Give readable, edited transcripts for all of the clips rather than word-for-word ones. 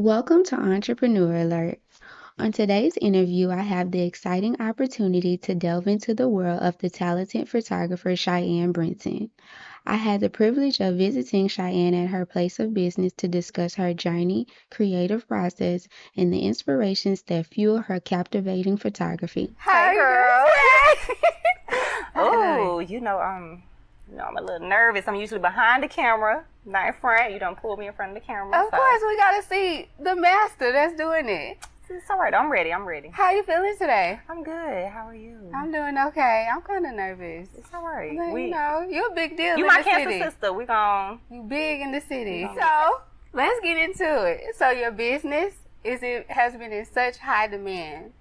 Welcome to Entrepreneur Alert. On today's interview, I have the exciting opportunity to delve into the world of the talented photographer Shyann Brinson. I had the privilege of visiting Cheyenne at her place of business to discuss her journey, creative process, and the inspirations that fuel her captivating photography. Hey, girl. Oh, Oh, I'm a little nervous. I'm usually behind the camera, not in front. You don't pull me in front of the camera. Of course, we gotta see the master that's doing it. It's all right. I'm ready. How you feeling today? I'm good. How are you? I'm doing okay. I'm kind of nervous. It's all right. You're a big deal You in my the cancer city. sister. We gon' You big in the city. Yeah. So let's get into it. So your business has been in such high demand.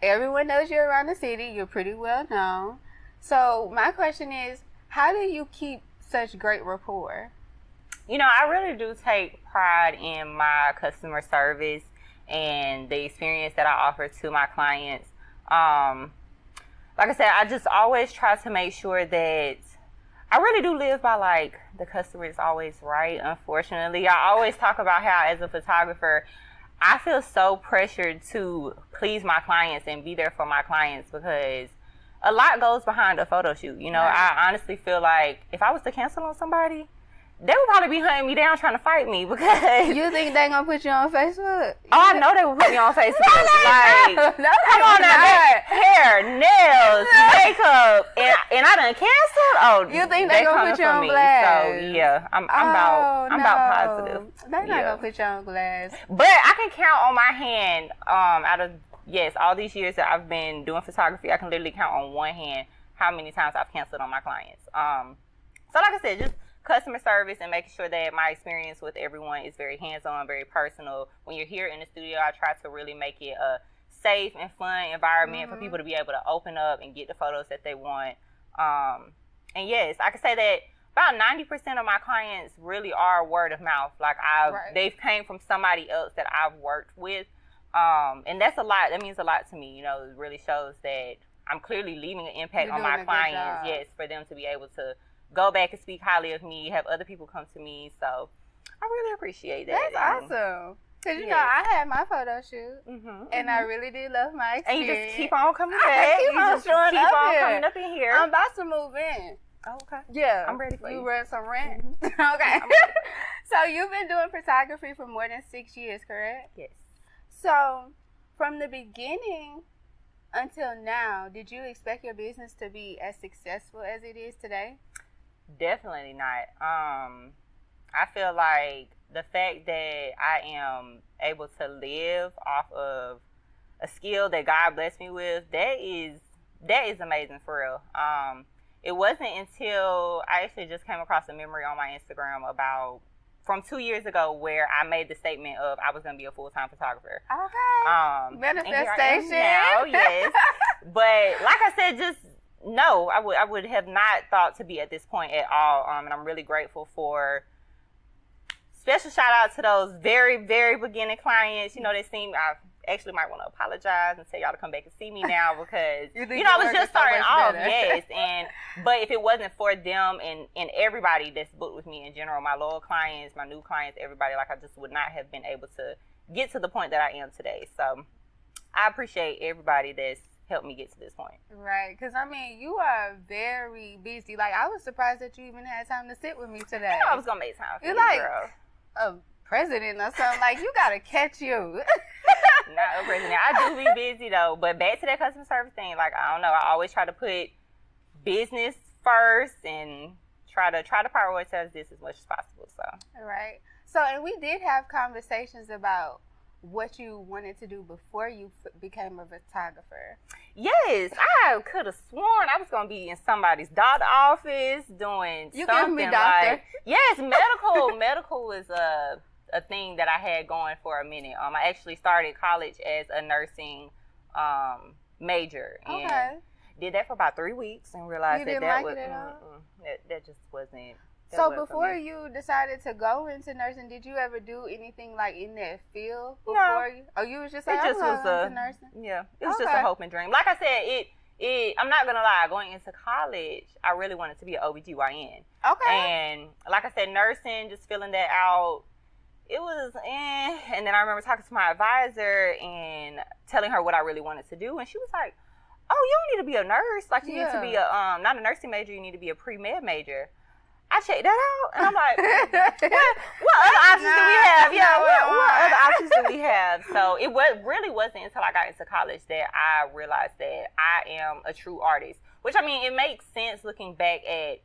Everyone knows you're around the city. You're pretty well known. So my question is, how do you keep such great rapport? I really do take pride in my customer service and the experience that I offer to my clients. Like I said, I just always try to make sure that I really do live by the customer is always right. Unfortunately, I always talk about how as a photographer, I feel so pressured to please my clients and be there for my clients because a lot goes behind a photo shoot. Right. I honestly feel like if I was to cancel on somebody, they would probably be hunting me down trying to fight me because You think they gonna put you on Facebook? I know they would put me on Facebook. No, Come on now, hair, nails, makeup, and I done canceled. Oh, You think they gonna coming put you for on me. blast? So yeah, I'm about positive. They're not Yeah. gonna put you on blast. But I can count on my hand, out of all these years that I've been doing photography, I can literally count on one hand how many times I've canceled on my clients. So like I said, just customer service and making sure that my experience with everyone is very hands-on, very personal. When you're here in the studio, I try to really make it a safe and fun environment for people to be able to open up and get the photos that they want. And yes, I can say that about 90% of my clients really are word of mouth. They've came from somebody else that I've worked with. And that's a lot. That means a lot to me. It really shows that I'm clearly leaving an impact on my clients. Yes, for them to be able to go back and speak highly of me, have other people come to me. So I really appreciate that. That's awesome. Because, I had my photo shoot, and I Mhm. really did love my And experience. you just keep on coming I back. keep You on just showing keep up on here. coming up in here. I'm about to move in. Oh, okay. Yeah. I'm ready for you. You rent some rent? Okay. I'm ready. So you've been doing photography for more than 6 years, correct? Yes. So from the beginning until now, did you expect your business to be as successful as it is today? Definitely not. I feel like the fact that I am able to live off of a skill that God blessed me with, that is amazing for real. It wasn't until I actually just came across a memory on my Instagram from 2 years ago where I made the statement of I was going to be a full-time photographer. Okay. And here I am Manifestation. now, yes. But like I said, just no, I would have not thought to be at this point at all. And I'm really grateful for. Special shout out to those very, very beginning clients. I actually might want to apologize and tell y'all to come back and see me now because I was just starting off. Yes, but if it wasn't for them and everybody that's booked with me in general, my loyal clients, my new clients, everybody, I just would not have been able to get to the point that I am today. So I appreciate everybody that's helped me get to this point. Right, because you are very busy. I was surprised that you even had time to sit with me today. I was gonna make time for You're you, girl. a president or something. You gotta catch you. Not a president. I do be busy though. But back to that customer service thing, I don't know. I always try to put business first and try to prioritize this as much as possible. So Right. So, and we did have conversations about what you wanted to do before you became a photographer. yes, I could have sworn I was gonna be in somebody's doctor office doing You something give me doctor. yes, medical is a thing that I had going for a minute. I actually started college as a nursing major and Okay. did that for about 3 weeks and realized You that didn't that like was it at all? that just wasn't. That So wasn't for before me. you decided to go into nursing, did you ever do anything in that field No. before you? Oh, you was just like, It just I'm was going into nursing? it was just a Okay. hope and dream. Like I said, it I'm not gonna lie, going into college, I really wanted to be an OBGYN. Okay. And like I said, nursing, just filling that out, it was And then I remember talking to my advisor and telling her what I really wanted to do. And she was like, oh, you don't need to be a nurse. Like, you need to be not a nursing major. You need to be a pre-med major. I checked that out, and I'm like, what other options do we have? Yeah, what other options do we have? So it really wasn't until I got into college that I realized that I am a true artist. Which, I mean, it makes sense looking back at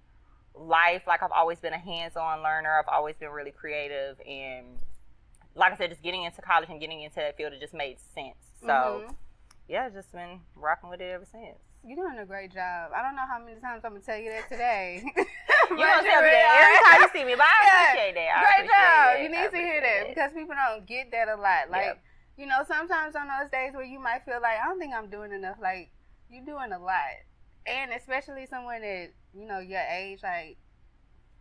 life. Like, I've always been a hands-on learner. I've always been really creative. And like I said, just getting into college and getting into that field, it just made sense. So, yeah, I've just been rocking with it ever since. You're doing a great job. I don't know how many times I'm going to tell you that today. You're going to tell me that every time you see me, but I appreciate that. Great job. You need to hear that because people don't get that a lot. Like, you know, sometimes on those days where you might feel like, I don't think I'm doing enough, like, you're doing a lot. And especially someone that, you know, your age, like,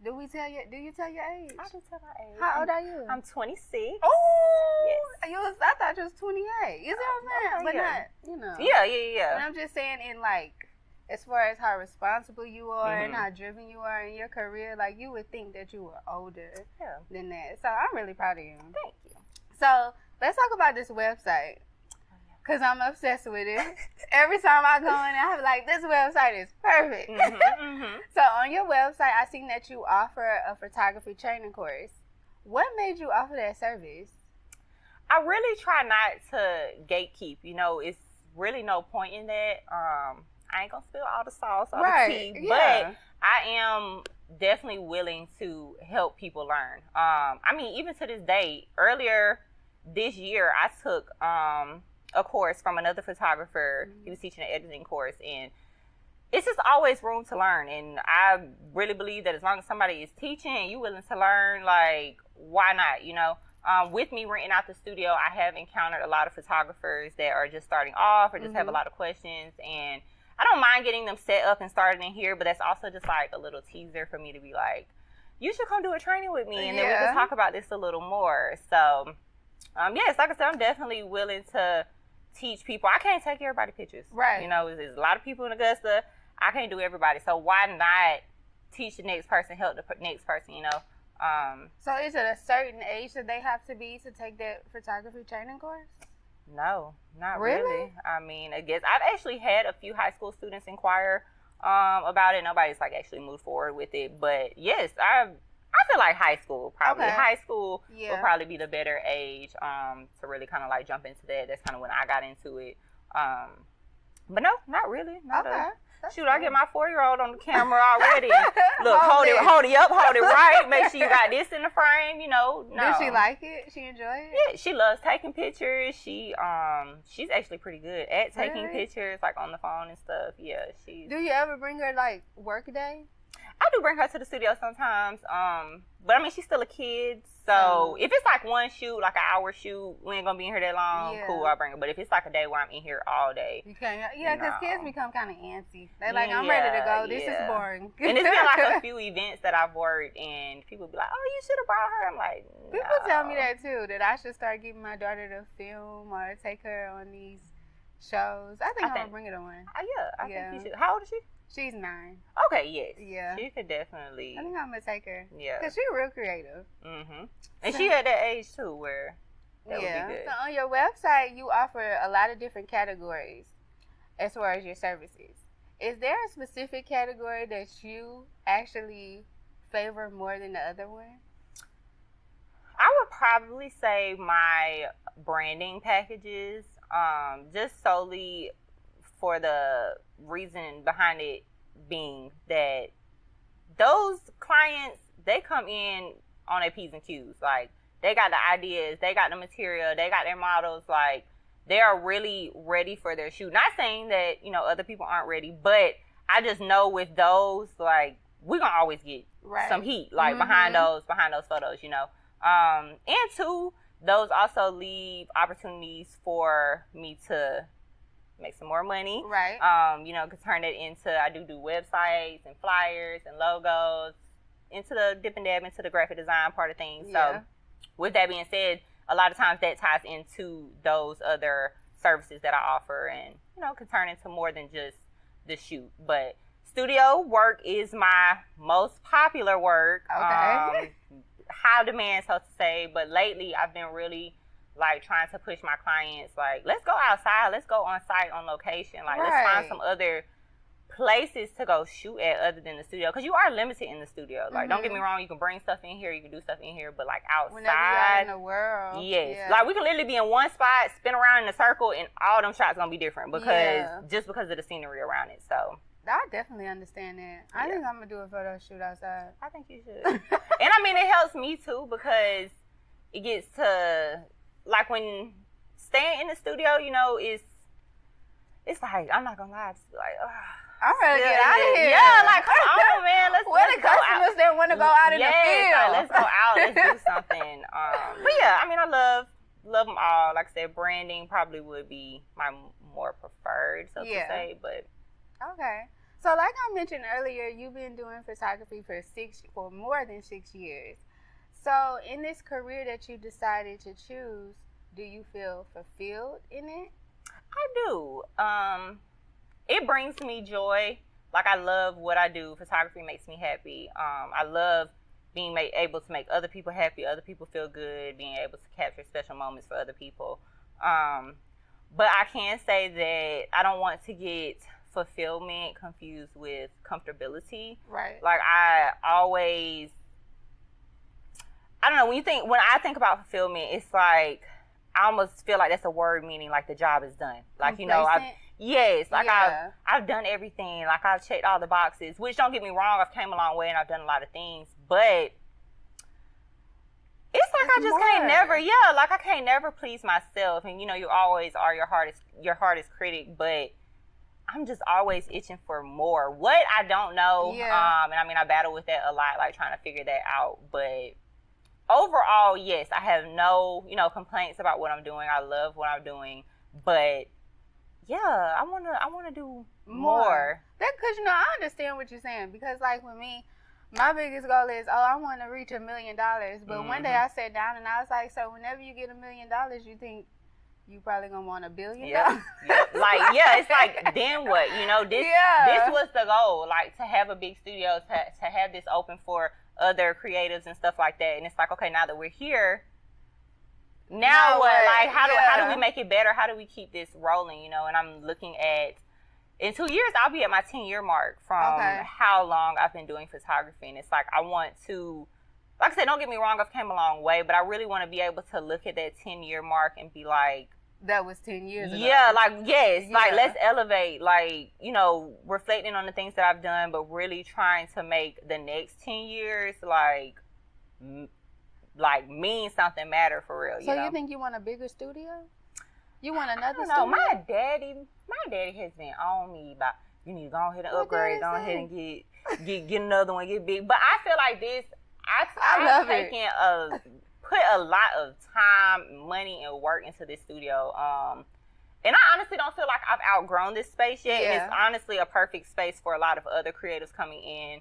do you tell your age? I do tell my age. How old are you? I'm 26. Oh, yes. I thought you was 28. You see what I'm saying? But not, you know. Yeah. But I'm just saying in, like, as far as how responsible you are and how driven you are in your career, like, you would think that you were older than that. So I'm really proud of you. Thank you. So let's talk about this website. Because I'm obsessed with it. Every time I go in, I'm like, this website is perfect. So on your website, I seen that you offer a photography training course. What made you offer that service? I really try not to gatekeep. You know, it's really no point in that. I ain't going to spill all the sauce or the tea. But I am definitely willing to help people learn. I mean, even to this day, earlier this year, I took a course from another photographer. He was teaching an editing course, and it's just always room to learn. And I really believe that as long as somebody is teaching and you willing to learn, like, why not, you know? With me renting out the studio, I have encountered a lot of photographers that are just starting off or just have a lot of questions, and I don't mind getting them set up and started in here, but that's also just like a little teaser for me to be like, you should come do a training with me, and then we can talk about this a little more. So, yes, like I said, I'm definitely willing to teach people. I can't take everybody pictures. Right. You know, there's a lot of people in Augusta. I can't do everybody. So why not teach the next person, help the next person, you know? So is it a certain age that they have to be to take that photography training course? No, not really. I mean, I guess I've actually had a few high school students inquire about it. Nobody's like actually moved forward with it. But yes, I feel like high school probably. Okay. High school will probably be the better age to really kind of like jump into that. That's kind of when I got into it. But no, not really. Shoot, I get my 4-year-old on the camera already. Look, hold it up, hold it right. Make sure you got this in the frame, you know. No. Does she like it? She enjoy it? Yeah, she loves taking pictures. She's actually pretty good at taking pictures, like on the phone and stuff. Yeah, Do you ever bring her like work day? I do bring her to the studio sometimes. But I mean, she's still a kid. So if it's like one shoot, like an hour shoot, we ain't gonna be in here that long. Yeah. Cool, I'll bring her. But if it's like a day where I'm in here all day, you can't. Yeah, because kids become kind of antsy. They're like, I'm ready to go. This is boring. And it's been like a few events that I've worked, and people be like, "Oh, you should have brought her." I'm like, no. People tell me that too. That I should start getting my daughter to film or take her on these shows. I think I'm gonna bring her to one. I think you should. How old is she? She's 9. Okay, yes. Yeah. She could definitely. I think I'm going to take her. Yeah. Because she's real creative. And she at that age, too, where that would be good. So on your website, you offer a lot of different categories as far as your services. Is there a specific category that you actually favor more than the other one? I would probably say my branding packages, just solely for the reason behind it being that those clients, they come in on their P's and Q's. Like, they got the ideas, they got the material, they got their models. Like, they are really ready for their shoot. Not saying that, you know, other people aren't ready, but I just know with those, like, we're going to always get some heat, like, behind those photos, you know. And two, those also leave opportunities for me to make some more money. Right. You know, could turn it into, I do websites and flyers and logos, into the dip and dab into the graphic design part of things. So with that being said, a lot of times that ties into those other services that I offer, and, you know, could turn into more than just the shoot. But studio work is my most popular work. Okay. High demand, so to say. But lately I've been really like trying to push my clients, like, let's go outside, let's go on site, on location, like let's find some other places to go shoot at other than the studio, because you are limited in the studio. Like, don't get me wrong, you can bring stuff in here, you can do stuff in here, but like outside, whenever you're out in the world, like we can literally be in one spot, spin around in a circle, and all them shots gonna be different because just because of the scenery around it. So I definitely understand that. I think I'm gonna do a photo shoot outside. I think you should. And I mean, it helps me too, because it gets to, like, when staying in the studio, you know, it's like, I'm not gonna lie, it's like, I'm ready to get out of here. Yeah, like, come on, man. Let's the customers that want to go out in the field. Like, let's go out. Let's do something. But yeah, I mean, I love them all. Like I said, branding probably would be my more preferred, so to say. But okay. So, like I mentioned earlier, you've been doing photography for more than 6 years. So, in this career that you decided to choose, do you feel fulfilled in it? I do. It brings me joy. Like, I love what I do. Photography makes me happy. I love being able to make other people happy, other people feel good, being able to capture special moments for other people. But I can say that I don't want to get fulfillment confused with comfortability. Right. Like, I don't know, when I think about fulfillment, it's like, I almost feel like that's a word meaning like the job is done. Like, you know, I've done everything. Like, I've checked all the boxes, which, don't get me wrong, I've came a long way and I've done a lot of things, but it's like I just can't never please myself. And, you know, you always are your hardest critic, but I'm just always itching for more. What, I don't know. And I mean, I battle with that a lot, like trying to figure that out, but overall, yes, I have no, complaints about what I'm doing. I love what I'm doing, but yeah, I wanna do more. That's because, I understand what you're saying, because like with me, my biggest goal is, I want to reach $1 million. But one day I sat down and I was like, so whenever you get $1 million, you think you probably gonna want $1 billion? Yep. Like, it's like, then what? This was the goal, like, to have a big studio, to have this open for other creatives and stuff like that. And it's like, okay, now that we're here, now what? Like, how do we make it better? How do we keep this rolling? And I'm looking at, in 2 years, I'll be at my 10-year mark from how long I've been doing photography. And it's like, I want to, like I said, don't get me wrong, I've came a long way, but I really want to be able to look at that 10-year mark and be like, that was 10 years ago. Yeah, like, yes, like, let's elevate, like, reflecting on the things that I've done, but really trying to make the next 10 years, like mean something, matter for real. So you think you want a bigger studio? You want another studio? No, my daddy has been on me about, you need to go ahead and upgrade, go ahead and get another one, get big. But I feel like this, I've put a lot of time, money, and work into this studio. And I honestly don't feel like I've outgrown this space yet. And it's honestly a perfect space for a lot of other creatives coming in,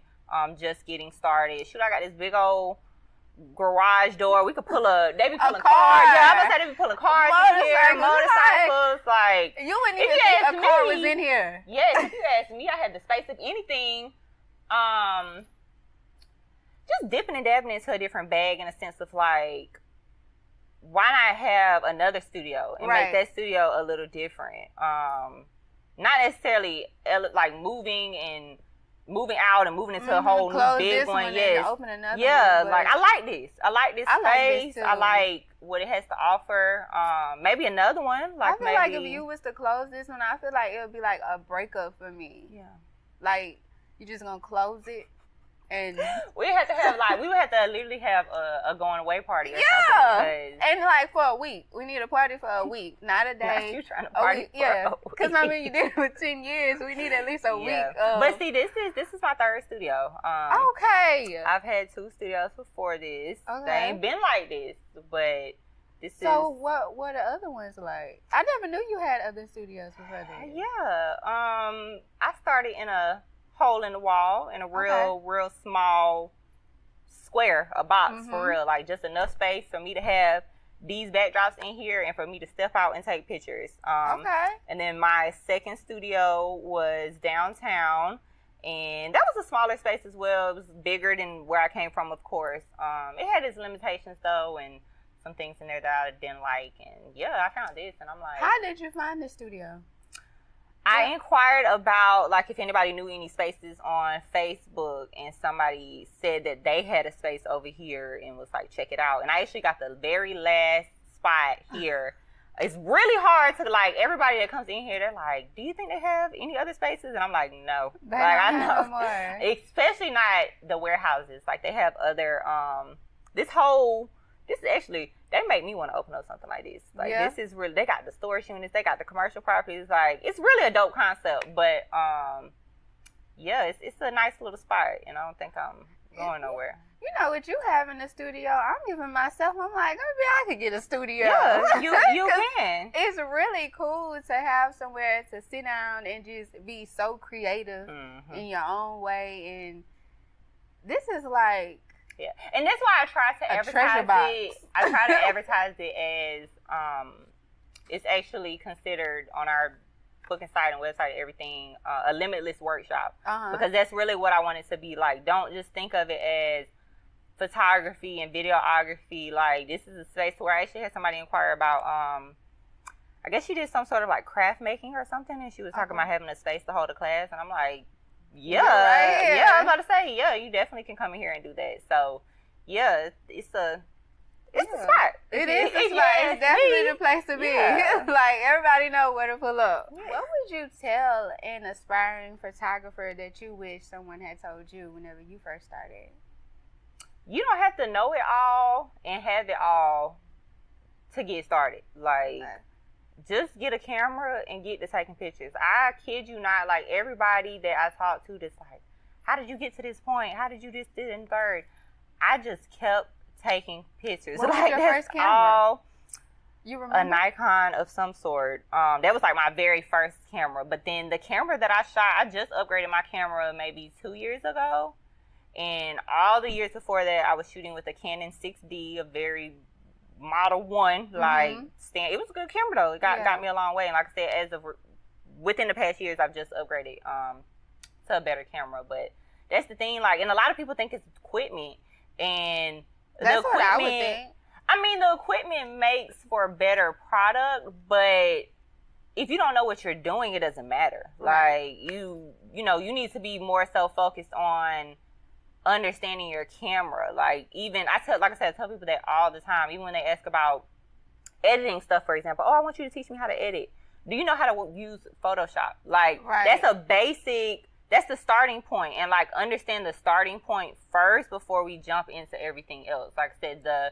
just getting started. Shoot, I got this big old garage door. We could they be pulling cars. Yeah, I'm gonna say they be pulling cars in here, motorcycles. Like, you wouldn't even think a car was in here. Yes, if you ask me, I had the space. If anything, just dipping and dabbing into a different bag, in a sense of like, why not have another studio and make that studio a little different? Not necessarily like moving out and moving into a whole new big one. Yes. Open another one, like, I like this. I like this space. I like what it has to offer. Maybe another one. Like, I feel like if you was to close this one, I feel like it would be like a breakup for me. Yeah. Like, you just gonna close it. And we would have to literally have a going away party or something. And like for a week. We need a party for a week, not a day. You trying to party for a week. Because I mean, you did it for 10 years. We need at least a week. But see, this is my third studio. Okay. I've had 2 studios before this. Okay. They ain't been like this, but this is. So what are the other ones like? I never knew you had other studios before this. Yeah. I started in a hole in the wall, in a real small square, a box, for real, like just enough space for me to have these backdrops in here and for me to step out and take pictures. And then my second studio was downtown, and that was a smaller space as well. It was bigger than where I came from, of course. It had its limitations though, and some things in there that I didn't like, and I found this, and I'm like, how did you find the studio? I inquired about, like, if anybody knew any spaces on Facebook, and somebody said that they had a space over here and was like, check it out. And I actually got the very last spot here. It's really hard to, like, everybody that comes in here, they're like, do you think they have any other spaces? And I'm like, no. They like, don't I have know. no more. Especially not the warehouses. Like, they have other, this actually, they make me want to open up something like this. Like, this is really, they got the storage units, they got the commercial properties. Like, it's really a dope concept. But, it's a nice little spot, and I don't think I'm going nowhere. You know, with you having a studio, I'm giving myself, I'm like, maybe I could get a studio. Yeah, you can. It's really cool to have somewhere to sit down and just be so creative in your own way. And this is like, yeah, and that's why I try to advertise it. I try to advertise it as it's actually considered on our booking site and website, everything, a limitless workshop, because that's really what I want it to be like. Don't just think of it as photography and videography. Like, this is a space where I actually had somebody inquire about, I guess she did some sort of like craft making or something, and she was talking about having a space to hold a class, and I'm like, I was about to say, you definitely can come in here and do that. So, it's a spot. It is a spot. It's definitely the place to be. Yeah. Like, everybody know where to pull up. Yeah. What would you tell an aspiring photographer that you wish someone had told you whenever you first started? You don't have to know it all and have it all to get started. Like, just get a camera and get to taking pictures. I kid you not, like, everybody that I talk to that's like, how did you get to this point? How did you this and third? I just kept taking pictures. What was like, your that's first camera? all you remember? A Nikon of some sort. That was like my very first camera. But then the camera that I shot, I just upgraded my camera maybe 2 years ago. And all the years before that, I was shooting with a Canon 6D, a very Model 1. Like, it was a good camera, though. It got me a long way. And like I said, within the past years, I've just upgraded to a better camera. But that's the thing. Like, and a lot of people think it's equipment. And that's what I would think. I mean, the equipment makes for a better product, but if you don't know what you're doing, it doesn't matter. Right. Like, you need to be more so focused on understanding your camera. Like, even I tell people that all the time, even when they ask about editing stuff, for example. I want you to teach me how to edit. Do you know how to use Photoshop? Like, that's a basic, that's the starting point. And like, understand the starting point first before we jump into everything else. Like I said, the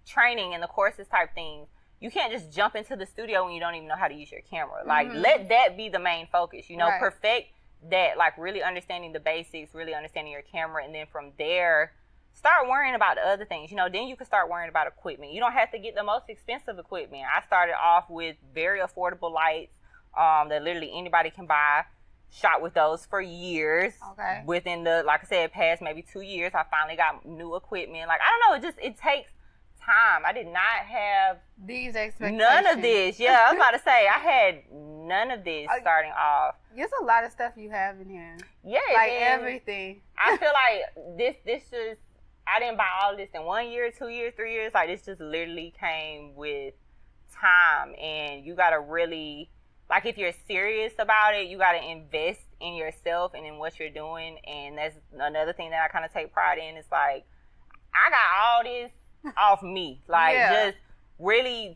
training and the courses type things, you can't just jump into the studio when you don't even know how to use your camera. Like, let that be the main focus, perfect that, like, really understanding the basics, really understanding your camera, and then from there, start worrying about the other things. Then you can start worrying about equipment. You don't have to get the most expensive equipment. I started off with very affordable lights that literally anybody can buy. Shot with those for years. Okay. Within the, like I said, past maybe 2 years, I finally got new equipment. Like, I don't know, it takes time. I did not have these expectations. None of this. Yeah, I was about to say, I had none of this starting off. There's a lot of stuff you have in here. Yeah. Like, everything. I feel like this just, I didn't buy all this in 1 year, 2 years, 3 years. Like, this just literally came with time. And you got to really, like, if you're serious about it, you got to invest in yourself and in what you're doing. And that's another thing that I kind of take pride in. It's like, I got all this off me. Like, just really,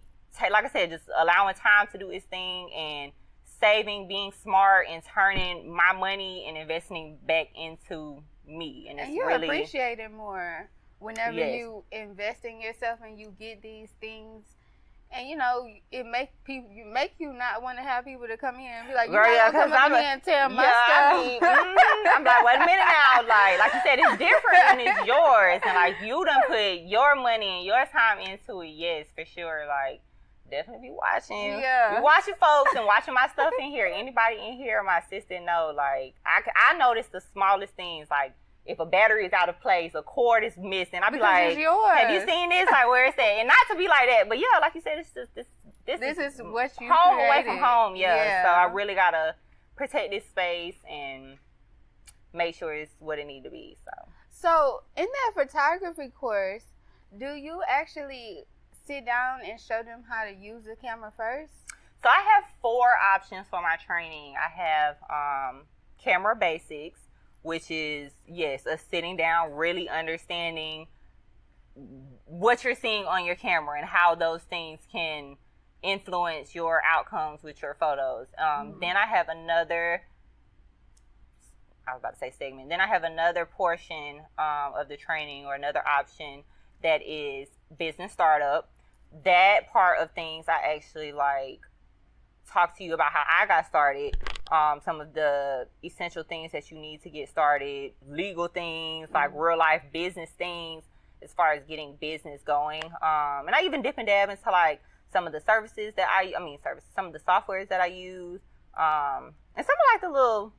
like I said, just allowing time to do its thing and saving, being smart, and turning my money and investing back into me. And it's you really appreciate it more whenever you invest in yourself and you get these things. And it make you not want to have people to come in and be like, you not gonna come in here and tell my stuff. I'm like, wait a minute now. Like you said, it's different and it's yours, and like, you done put your money and your time into it. Yes, for sure. Like, definitely be watching. Yeah, be watching folks and watching my stuff in here. Anybody in here, my assistant know. Like, I notice the smallest things. Like, if a battery is out of place, a cord is missing, I'll be like, have you seen this? Like, where it's at? And not to be like that, but yeah, like you said, it's just this is what you home created. Away from home. Yeah. So I really gotta protect this space and make sure it's what it need to be. So in that photography course, do you actually sit down and show them how to use the camera first? So I have 4 options for my training. I have camera basics, which is, yes, a sitting down, really understanding what you're seeing on your camera and how those things can influence your outcomes with your photos. Then I have another, I was about to say segment. Then I have another portion of the training, or another option, that is business startup. That part of things I actually talk to you about how I got started, some of the essential things that you need to get started, legal things, like real life business things as far as getting business going. And I even dip and dab into some of the services that some of the softwares that I use, and some of the little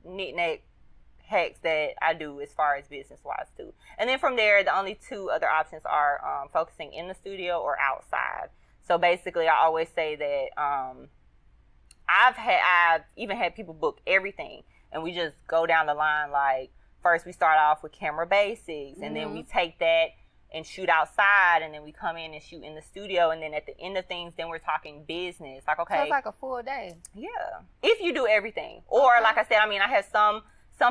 knick-knack hacks that I do as far as business-wise too. And then from there, the only 2 other options are focusing in the studio or outside. So basically, I always say that I've even had people book everything, and we just go down the line. First we start off with camera basics, and then we take that and shoot outside, and then we come in and shoot in the studio, and then at the end of things, then we're talking business. Okay. So it's like a full day. Yeah. If you do everything. Or like I said, I have some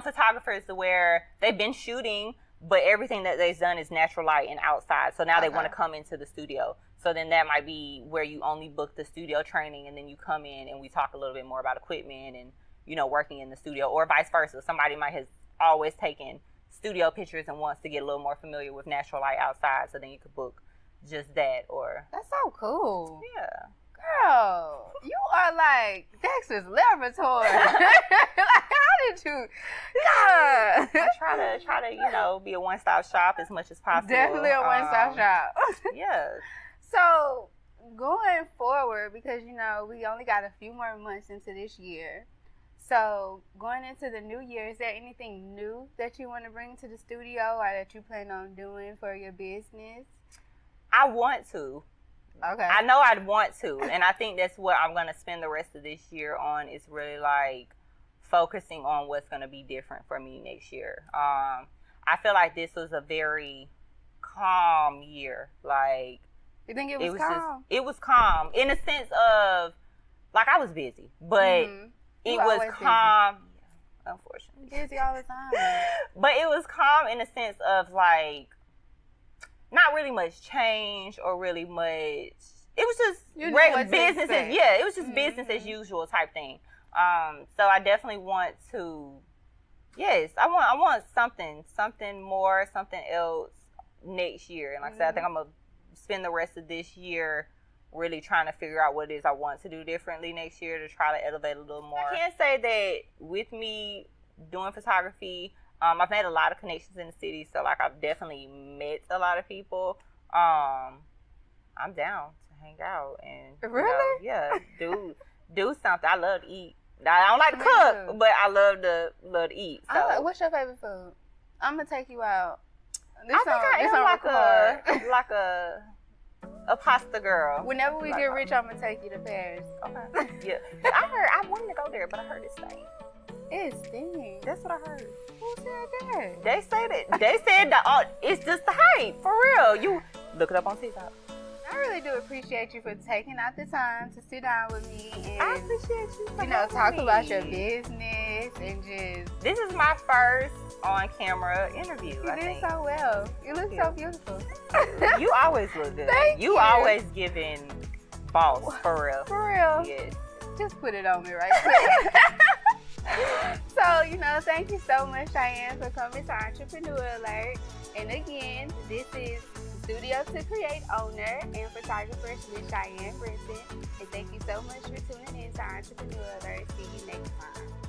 photographers where they've been shooting, but everything that they've done is natural light and outside. So now they want to come into the studio. So then that might be where you only book the studio training, and then you come in and we talk a little bit more about equipment and, working in the studio, or vice versa. Somebody might have always taken studio pictures and wants to get a little more familiar with natural light outside. So then you could book just that. Or that's so cool. Yeah. Girl, you are like Dexter's laboratory. How did you? God. I try to be a one-stop shop as much as possible. Definitely a one-stop shop. Yeah. So going forward, because we only got a few more months into this year. So going into the new year, is there anything new that you want to bring to the studio, or that you plan on doing for your business? I want to. Okay. I know I'd want to, and I think that's what I'm going to spend the rest of this year on, is really focusing on what's going to be different for me next year. I feel like this was a very calm year. You think it was calm? It was calm in a sense of, I was busy, but it was calm. Yeah, unfortunately. Busy all the time. But it was calm in a sense of not really much change or really much. It was just regular business. It was just business as usual type thing. So I definitely want to. Yes, I want something more, something else next year. And like I said, I think I'm gonna spend the rest of this year really trying to figure out what it is I want to do differently next year to try to elevate a little more. I can say that with me doing photography, I've made a lot of connections in the city, so I've definitely met a lot of people. I'm down to hang out and really, do something. I love to eat. I don't like to cook, but I love to eat. So. What's your favorite food? I'm gonna take you out. I think I am a pasta girl. Whenever we get rich, I'm gonna take you to Paris. Okay. Yeah. I wanted to go there, but I heard it stinks. It stinks. That's what I heard. Who said that? They said that it's just the hype, for real. You look it up on TikTok. I really do appreciate you for taking out the time to sit down with me and I appreciate you for talk about your business and just. This is my first on-camera interview. You did so well. You look so beautiful. You always look good. Thank you. You always giving boss, for real. For real. Yes. Just put it on me right quick. So, thank you so much, Shyann, for coming to Entrepreneur Alert. And again, this is Studio to Create owner and photographer, Miss Shyann Brinson. And thank you so much for tuning in to Entrepreneur Alert. See you next time.